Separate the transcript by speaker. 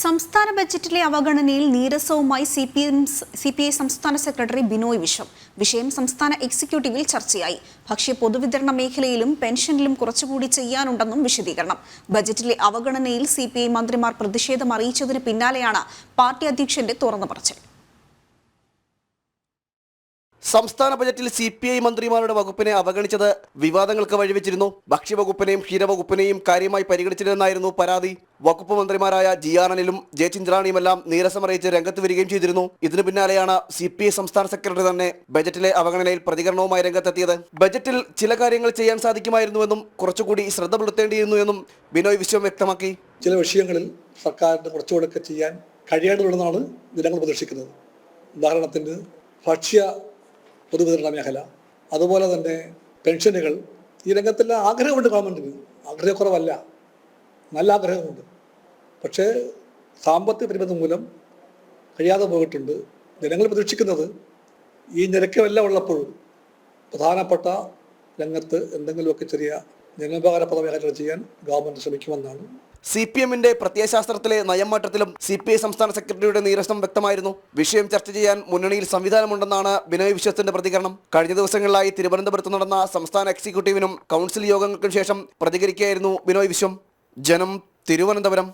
Speaker 1: സംസ്ഥാന ബജറ്റിലെ അവഗണനയിൽ നീരസവുമായി സിപിഐ സംസ്ഥാന സെക്രട്ടറി ബിനോയ് വിശ്വം. വിഷയം സംസ്ഥാന എക്സിക്യൂട്ടീവിൽ ചർച്ചയായി. ഭക്ഷ്യ പൊതുവിതരണ മേഖലയിലും പെൻഷനിലും കുറച്ചുകൂടി ചെയ്യാനുണ്ടെന്നും വിശദീകരണം. ബജറ്റിലെ അവഗണനയിൽ സിപിഐ മന്ത്രിമാർ പ്രതിഷേധം അറിയിച്ചതിന് പിന്നാലെയാണ് പാർട്ടി അധ്യക്ഷന്റെ തുറന്നു പറച്ചിൽ.
Speaker 2: സംസ്ഥാന ബജറ്റിൽ സിപിഐ മന്ത്രിമാരുടെ വകുപ്പിനെ അവഗണിച്ചത് വിവാദങ്ങൾക്ക് വഴിവെച്ചിരുന്നു. ഭക്ഷ്യവകുപ്പിനെയും ക്ഷീരവകുപ്പിനെയും കാര്യമായി പരിഗണിച്ചില്ലെന്നായിരുന്നു പരാതി. വകുപ്പ് മന്ത്രിമാരായ ജി.ആർ. അനിലും ജെ. ചിഞ്ചറാണിയുമെല്ലാം നീരസമറിയിച്ച് രംഗത്ത് വരികയും ചെയ്തിരുന്നു. ഇതിനു പിന്നാലെയാണ് സിപിഐ സംസ്ഥാന സെക്രട്ടറി തന്നെ ബജറ്റിലെ അവഗണനയിൽ പ്രതികരണവുമായി രംഗത്തെത്തിയത്. ബജറ്റിൽ ചില കാര്യങ്ങൾ ചെയ്യാൻ സാധിക്കുമായിരുന്നുവെന്നും കുറച്ചുകൂടി ശ്രദ്ധ പുലർത്തേണ്ടിയിരുന്നു എന്നും ബിനോയ് വിശ്വം വ്യക്തമാക്കി.
Speaker 3: ചില വിഷയങ്ങളിൽ സർക്കാരിന് കുറച്ചുകൂടെ ചെയ്യാൻ കഴിയേണ്ടതുണ്ടെന്നാണ് ജനങ്ങൾ പ്രതീക്ഷിക്കുന്നത്. ഉദാഹരണത്തിന് ഭക്ഷ്യ പൊതുവിതരണ മേഖല, അതുപോലെ തന്നെ പെൻഷനുകൾ. ഈ രംഗത്തെല്ലാം ആഗ്രഹമുണ്ട് ഗവൺമെൻറ്റിന്, ആഗ്രഹക്കുറവല്ല, നല്ല ആഗ്രഹമുണ്ട്. പക്ഷേ സാമ്പത്തിക പരിമിതി മൂലം കഴിയാതെ പോയിട്ടുണ്ട്. ജനങ്ങൾ പ്രതീക്ഷിക്കുന്നത് ഈ നിരക്കുമെല്ലാം ഉള്ളപ്പോൾ പ്രധാനപ്പെട്ട രംഗത്ത് എന്തെങ്കിലുമൊക്കെ ചെറിയ ജനോപകാരപ്രദമായ കാര്യങ്ങൾ ചെയ്യാൻ ഗവൺമെൻറ് ശ്രമിക്കുമെന്നാണ്.
Speaker 2: CPM-ന്റെ പ്രത്യയശാസ്ത്രത്തിലെ നയംമാറ്റത്തിലും സിപിഐ സംസ്ഥാന സെക്രട്ടറിയുടെ നീരസം വ്യക്തമായിരുന്നു. വിഷയം ചർച്ച ചെയ്യാൻ മുന്നണിയിൽ സംവിധാനമുണ്ടെന്നാണ് ബിനോയ് വിശ്വത്തിന്റെ പ്രതികരണം. കഴിഞ്ഞ ദിവസങ്ങളിലായി തിരുവനന്തപുരത്ത് നടന്ന സംസ്ഥാന എക്സിക്യൂട്ടീവിനും കൗൺസിൽ യോഗങ്ങൾക്കും ശേഷം പ്രതികരിക്കുകയായിരുന്നു ബിനോയ് വിശ്വം. ജനം, തിരുവനന്തപുരം.